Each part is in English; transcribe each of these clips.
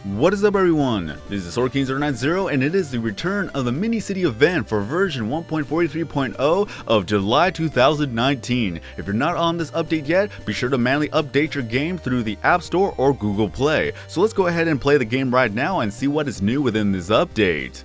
What is up everyone, this is SwordKing090 and it is the return of the MiniCity event for version 1.43.0 of July 2019. If you're not on this update yet, be sure to manually update your game through the App Store or Google Play. So let's go ahead and play the game right now and see what is new within this update.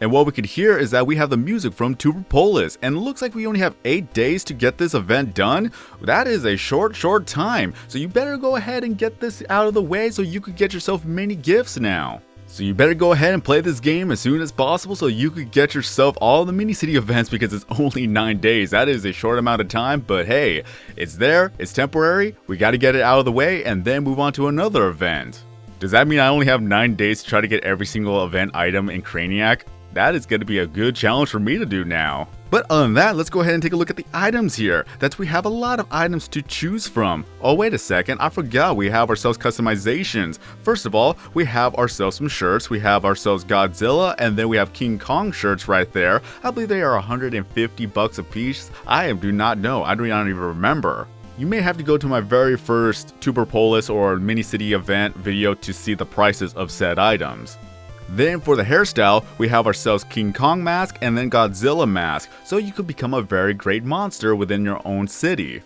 And what we could hear is that we have the music from Pewdiepie, and it looks like we only have 8 days to get this event done. That is a short time, so you better go ahead and get this out of the way so you could get yourself many gifts now. So you better go ahead and play this game as soon as possible so you could get yourself all the MiniCity events because it's only 9 days. That is a short amount of time, but hey, it's there, it's temporary, we gotta get it out of the way and then move on to another event. Does that mean I only have 9 days to try to get every single event item in Craniac? That is going to be a good challenge for me to do now. But other than that, let's go ahead and take a look at the items here. We have a lot of items to choose from. Oh, wait a second, I forgot we have ourselves customizations. First of all, we have ourselves some shirts. We have ourselves Godzilla, and then we have King Kong shirts right there. I believe they are 150 bucks a piece. I do not know. I do not even remember. You may have to go to my very first Pewdiepie or MiniCity event video to see the prices of said items. Then for the hairstyle, we have ourselves King Kong mask and then Godzilla mask, so you could become a very great monster within your own city.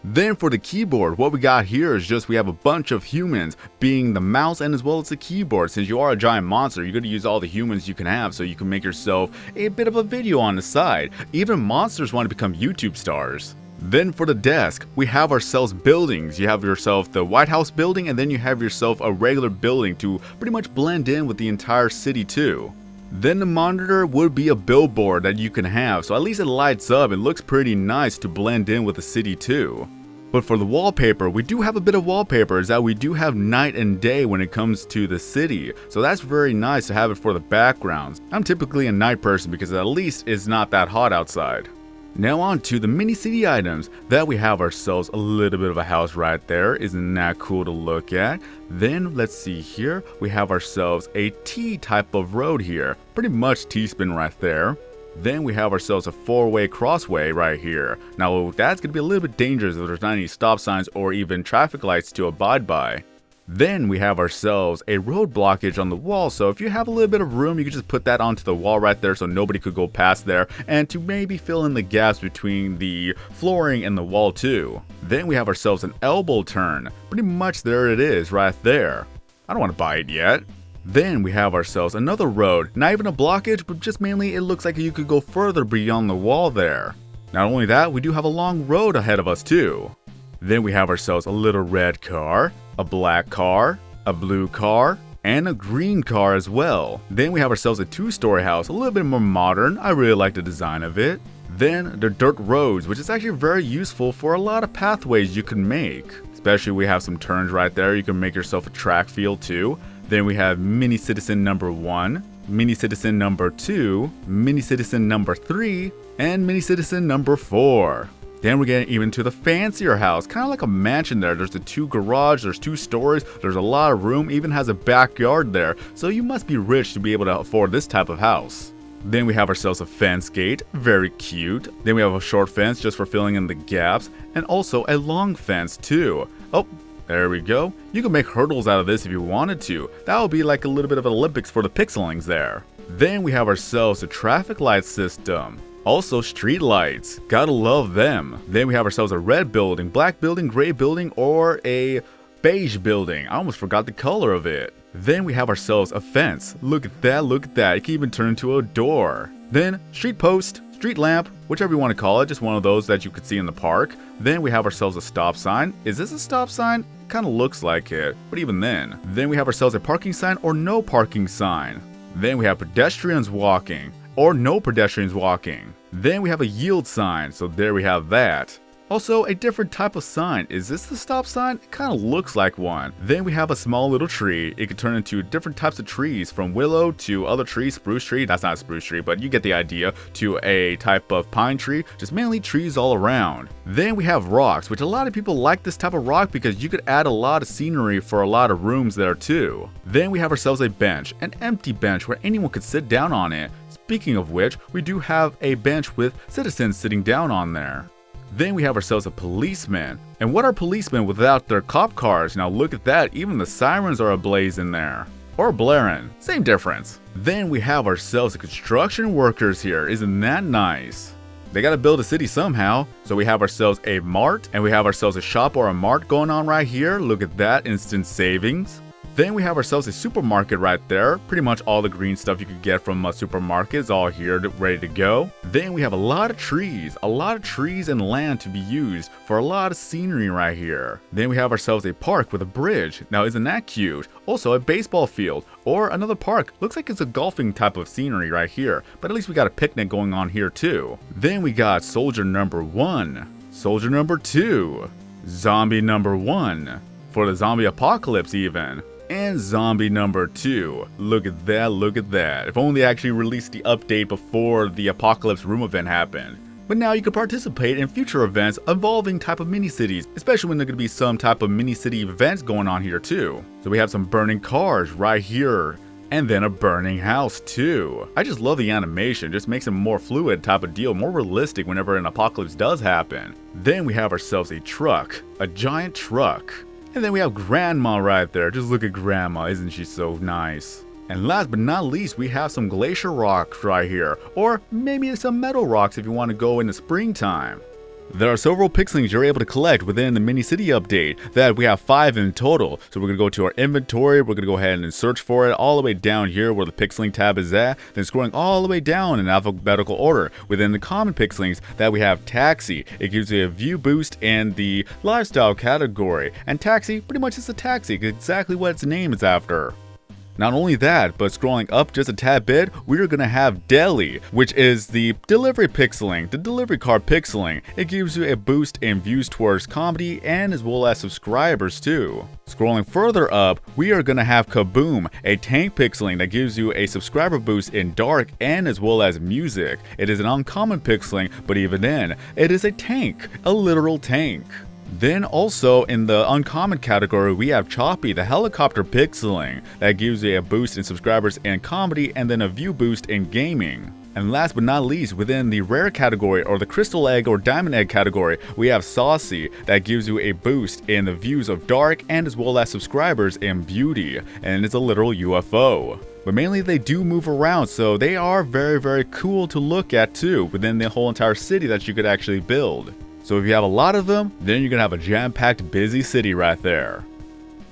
Then for the keyboard, what we got here is just we have a bunch of humans being the mouse and as well as the keyboard. Since you are a giant monster, you're going to use all the humans you can have so you can make yourself a bit of a video on the side. Even monsters want to become YouTube stars. Then for the desk, we have ourselves buildings. You have yourself the White House building and then you have yourself a regular building to pretty much blend in with the entire city too. Then the monitor would be a billboard that you can have, so at least it lights up and looks pretty nice to blend in with the city too. But for the wallpaper, we do have a bit of wallpaper, is that we do have night and day when it comes to the city. So that's very nice to have it for the backgrounds. I'm typically a night person because at least it's not that hot outside. Now on to the MiniCity items. That we have ourselves a little bit of a house right there. Isn't that cool to look at? Then let's see here. We have ourselves a T type of road here. Pretty much T-spin right there. Then we have ourselves a 4-way crossway right here. Now that's going to be a little bit dangerous if there's not any stop signs or even traffic lights to abide by. Then we have ourselves a road blockage on the wall, so if you have a little bit of room, you can just put that onto the wall right there so nobody could go past there, and to maybe fill in the gaps between the flooring and the wall too. Then we have ourselves an elbow turn. Pretty much there it is right there. I don't want to buy it yet. Then we have ourselves another road, not even a blockage, but just mainly it looks like you could go further beyond the wall there. Not only that, we do have a long road ahead of us too. Then we have ourselves a little red car, a black car, a blue car, and a green car as well. Then we have ourselves a 2-story house, a little bit more modern. I really like the design of it. Then the dirt roads, which is actually very useful for a lot of pathways you can make. Especially we have some turns right there. You can make yourself a track field too. Then we have Mini Citizen number 1, Mini Citizen number 2, Mini Citizen number 3, and Mini Citizen number 4. Then we're getting even to the fancier house, kind of like a mansion there. There's the 2 garage, there's 2 stories, there's a lot of room, even has a backyard there. So you must be rich to be able to afford this type of house. Then we have ourselves a fence gate, very cute. Then we have a short fence just for filling in the gaps, and also a long fence too. Oh, there we go. You can make hurdles out of this if you wanted to. That would be like a little bit of an Olympics for the Pixelings there. Then we have ourselves a traffic light system. Also street lights, gotta love them. Then we have ourselves a red building, black building, gray building, or a beige building. I almost forgot the color of it. Then we have ourselves a fence. Look at that, look at that. It can even turn into a door. Then street post, street lamp, whichever you want to call it, just one of those that you could see in the park. Then we have ourselves a stop sign. Is this a stop sign? Kind of looks like it, but even then. Then we have ourselves a parking sign or no parking sign. Then we have pedestrians walking, or no pedestrians walking. Then we have a yield sign, so there we have that. Also a different type of sign. Is this the stop sign? It kind of looks like one. Then we have a small little tree. It can turn into different types of trees, from willow to other trees, spruce tree, that's not a spruce tree, but you get the idea, to a type of pine tree, just mainly trees all around. Then we have rocks, which a lot of people like this type of rock because you could add a lot of scenery for a lot of rooms there too. Then we have ourselves a bench, an empty bench where anyone could sit down on it. Speaking of which, we do have a bench with citizens sitting down on there. Then we have ourselves a policeman. And what are policemen without their cop cars? Now look at that, even the sirens are ablaze in there. or blaring, same difference. Then we have ourselves the construction workers here, isn't that nice? They gotta build a city somehow, so we have ourselves a mart, and we have ourselves a shop or a mart going on right here. Look at that, instant savings. Then we have ourselves a supermarket right there. Pretty much all the green stuff you could get from a supermarket is all here ready to go. Then we have a lot of trees and land to be used for a lot of scenery right here. Then we have ourselves a park with a bridge. Now isn't that cute? Also a baseball field or another park. Looks like it's a golfing type of scenery right here, but at least we got a picnic going on here too. Then we got soldier number 1, soldier number 2, zombie number 1, for the zombie apocalypse even. And zombie number 2. Look at that, look at that. If only they actually released the update before the Apocalypse Room event happened. But now you can participate in future events involving type of mini-cities, especially when there could be some type of mini-city events going on here too. So we have some burning cars right here, and then a burning house too. I just love the animation, just makes it more fluid type of deal, more realistic whenever an apocalypse does happen. Then we have ourselves a truck, a giant truck. And then we have Grandma right there. Just look at Grandma, isn't she so nice? And last but not least, we have some glacier rocks right here. Or maybe some metal rocks if you want to go in the springtime. There are several pixelings you're able to collect within the MiniCity update, that we have 5 in total. So we're going to go to our inventory, we're going to go ahead and search for it all the way down here where the pixeling tab is at, then scrolling all the way down in alphabetical order. Within the common pixelings that we have Taxi, it gives you a view boost in the lifestyle category. And Taxi, pretty much it's a taxi, exactly what its name is after. Not only that, but scrolling up just a tad bit, we're gonna have Deli, which is the delivery pixeling, the delivery car pixeling. It gives you a boost in views towards comedy and as well as subscribers too. Scrolling further up, we are gonna have Kaboom, a tank pixeling that gives you a subscriber boost in dark and as well as music. It is an uncommon pixeling, but even then, it is a tank, a literal tank. Then also in the uncommon category, we have Choppy, the helicopter pixeling, that gives you a boost in subscribers and comedy and then a view boost in gaming. And last but not least, within the rare category or the crystal egg or diamond egg category, we have Saucy, that gives you a boost in the views of dark and as well as subscribers in beauty, and it's a literal UFO. But mainly they do move around, so they are very cool to look at too within the whole entire city that you could actually build. So if you have a lot of them, then you're gonna have a jam-packed busy city right there.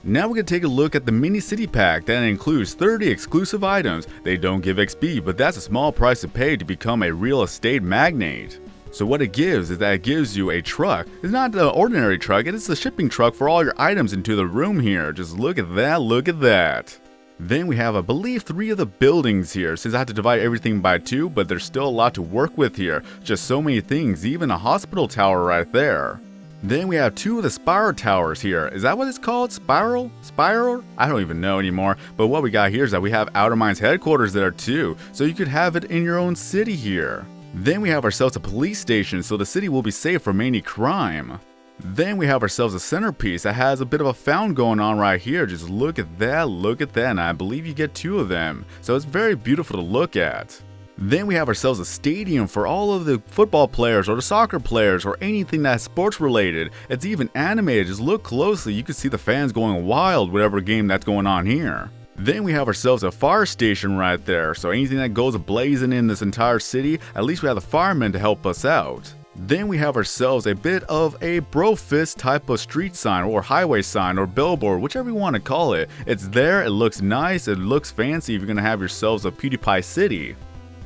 Now we're gonna take a look at the MiniCity Pack that includes 30 exclusive items. They don't give XP, but that's a small price to pay to become a real estate magnate. So what it gives is that it gives you a truck. It's not an ordinary truck, it is the shipping truck for all your items into the room here. Just look at that, look at that. Then we have, I believe, 3 of the buildings here, since I had to divide everything by 2, but there's still a lot to work with here. Just so many things, even a hospital tower right there. Then we have 2 of the spiral towers here. Is that what it's called? Spiral? Spiral? I don't even know anymore. But what we got here is that we have Outer Minds headquarters there too, so you could have it in your own city here. Then we have ourselves a police station, so the city will be safe from any crime. Then we have ourselves a centerpiece that has a bit of a fountain going on right here. Just look at that, and I believe you get 2 of them. So it's very beautiful to look at. Then we have ourselves a stadium for all of the football players or the soccer players or anything that's sports related. It's even animated, just look closely, you can see the fans going wild whatever game that's going on here. Then we have ourselves a fire station right there, so anything that goes blazing in this entire city, at least we have the firemen to help us out. Then we have ourselves a bit of a brofist type of street sign or highway sign or billboard, whichever you want to call it. It's there, it looks nice, it looks fancy if you're going to have yourselves a Pewdiepie city.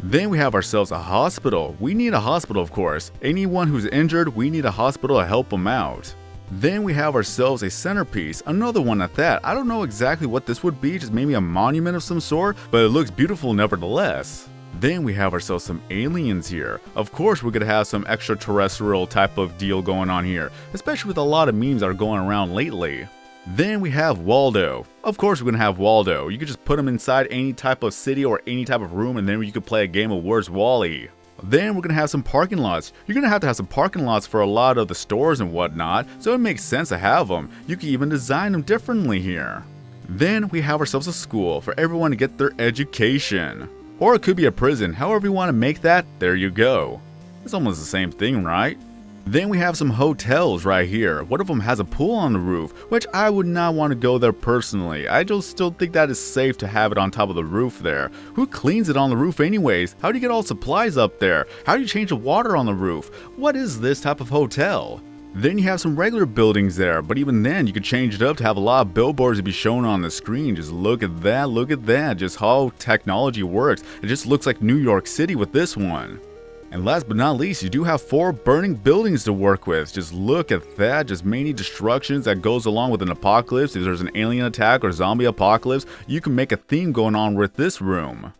Then we have ourselves a hospital. We need a hospital, of course. Anyone who's injured, we need a hospital to help them out. Then we have ourselves a centerpiece, another one at that. I don't know exactly what this would be, just maybe a monument of some sort, but it looks beautiful nevertheless. Then we have ourselves some aliens here. Of course we're gonna have some extraterrestrial type of deal going on here, especially with a lot of memes that are going around lately. Then we have Waldo. Of course we're gonna have Waldo. You could just put him inside any type of city or any type of room and then you could play a game of Where's Wally. Then we're gonna have some parking lots. You're gonna have to have some parking lots for a lot of the stores and whatnot, so it makes sense to have them. You can even design them differently here. Then we have ourselves a school for everyone to get their education. Or it could be a prison, however you want to make that, there you go. It's almost the same thing, right? Then we have some hotels right here. One of them has a pool on the roof, which I would not want to go there personally. I just still think that is safe to have it on top of the roof there. Who cleans it on the roof anyways? How do you get all supplies up there? How do you change the water on the roof? What is this type of hotel? Then you have some regular buildings there, but even then you could change it up to have a lot of billboards to be shown on the screen. Just look at that, just how technology works. It just looks like New York City with this one. And last but not least, you do have 4 burning buildings to work with. Just look at that, just many destructions that goes along with an apocalypse. If there's an alien attack or zombie apocalypse, you can make a theme going on with this room.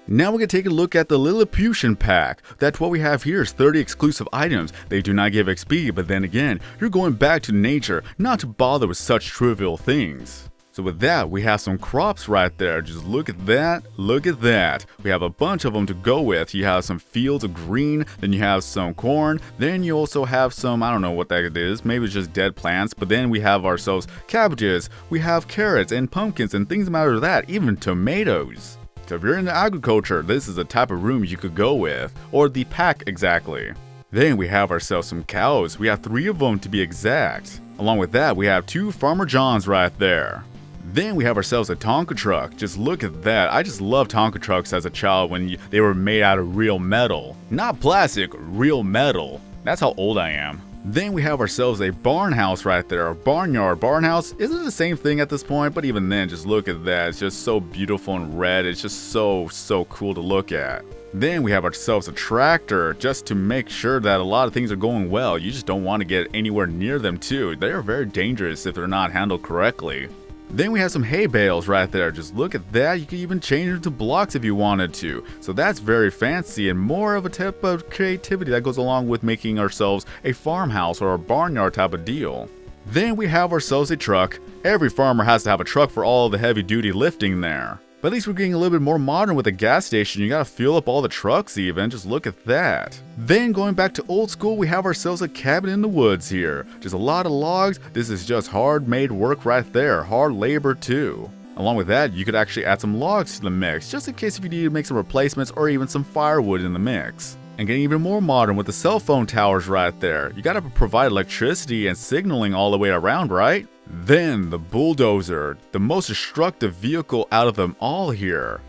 Now we're going to take a look at the Effusion pack. That's what we have here is 30 exclusive items. They do not give XP, but then again, you're going back to nature, not to bother with such trivial things. So with that, we have some crops right there. Just look at that, look at that. We have a bunch of them to go with. You have some fields of green, then you have some corn, then you also have some, I don't know what that is, maybe it's just dead plants, but then we have ourselves cabbages, we have carrots and pumpkins and things matter that, even tomatoes. So if you're into agriculture, this is the type of room you could go with, or the pack exactly. Then we have ourselves some cows. We have 3 of them to be exact. Along with that, we have 2 Farmer Johns right there. Then we have ourselves a Tonka truck. Just look at that. I just loved Tonka trucks as a child when they were made out of real metal. Not plastic, real metal. That's how old I am. Then we have ourselves a barn house right there. A barnyard. Barn house isn't the same thing at this point, but even then, just look at that. It's just so beautiful and red. It's just so cool to look at. Then we have ourselves a tractor just to make sure that a lot of things are going well. You just don't want to get anywhere near them too. They are very dangerous if they're not handled correctly. Then we have some hay bales right there. Just look at that. You can even change them to blocks if you wanted to. So that's very fancy and more of a type of creativity that goes along with making ourselves a farmhouse or a barnyard type of deal. Then we have ourselves a truck. Every farmer has to have a truck for all the heavy duty lifting there. But at least we're getting a little bit more modern with the gas station. You gotta fuel up all the trucks even. Just look at that. Then going back to old school, we have ourselves a cabin in the woods here. Just a lot of logs. This is just hard made work right there. Hard labor too. Along with that, you could actually add some logs to the mix, just in case if you need to make some replacements or even some firewood in the mix. And getting even more modern with the cell phone towers right there. You gotta provide electricity and signaling all the way around, right? Then the bulldozer, the most destructive vehicle out of them all here.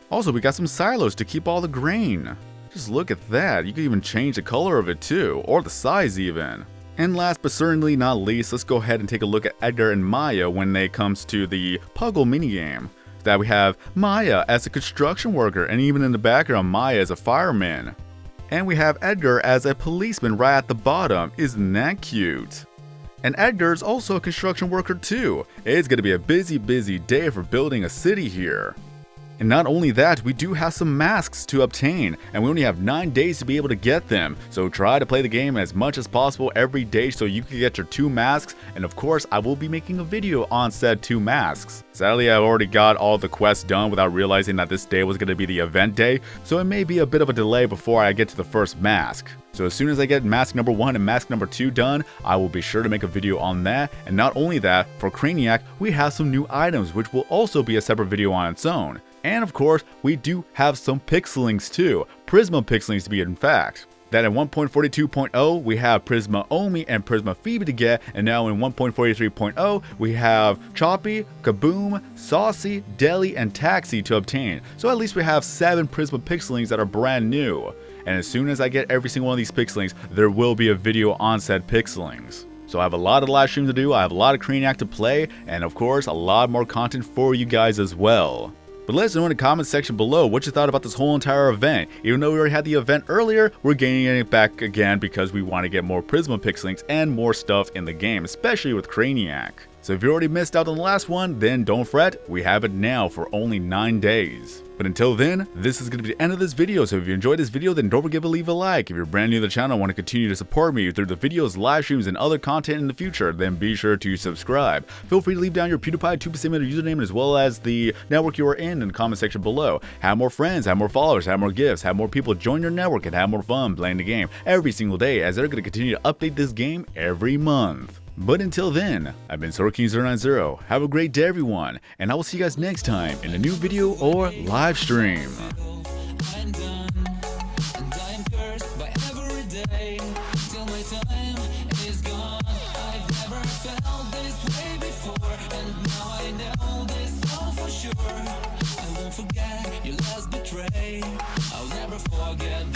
Also, we got some silos to keep all the grain. Just look at that. You can even change the color of it too, or the size even. And last but certainly not least, let's go ahead and take a look at Edgar and Maya when it comes to the Puggle minigame. That we have Maya as a construction worker, and even in the background, Maya as a fireman. And we have Edgar as a policeman right at the bottom. Isn't that cute? And Edgar is also a construction worker too. It's going to be a busy day for building a city here. And not only that, we do have some masks to obtain, and we only have 9 days to be able to get them. So try to play the game as much as possible every day so you can get your 2 masks, and of course I will be making a video on said 2 masks. Sadly, I've already got all the quests done without realizing that this day was going to be the event day, so it may be a bit of a delay before I get to the first mask. So as soon as I get mask number 1 and mask number 2 done, I will be sure to make a video on that. And not only that, for Craniac, we have some new items which will also be a separate video on its own. And of course, we do have some Pixelings too, Prisma Pixelings to be in fact. That in 1.42.0 we have Prisma Omi and Prisma Phoebe to get, and now in 1.43.0 we have Choppy, Kaboom, Saucy, Deli, and Taxi to obtain. So at least we have 7 Prisma Pixelings that are brand new. And as soon as I get every single one of these Pixelings, there will be a video on said Pixelings. So I have a lot of live streams to do, I have a lot of Craniac to play, and of course a lot more content for you guys as well. But let us know in the comment section below what you thought about this whole entire event. Even though we already had the event earlier, we're gaining it back again because we want to get more Prisma Pixelings and more stuff in the game, especially with Craniac. So if you already missed out on the last one, then don't fret, we have it now for only 9 days. But until then, this is going to be the end of this video, so if you enjoyed this video, then don't forget to leave a like. If you're brand new to the channel and want to continue to support me through the videos, live streams, and other content in the future, then be sure to subscribe. Feel free to leave down your Pewdiepie 2% username as well as the network you are in the comment section below. Have more friends, have more followers, have more gifts, have more people join your network, and have more fun playing the game every single day as they're going to continue to update this game every month. But until then, I've been SwordKing090. Have a great day, everyone, and I will see you guys next time in a new video or live stream. And I am cursed by every day till before, and now I know this all for sure. I won't forget your last betray. I'll never forget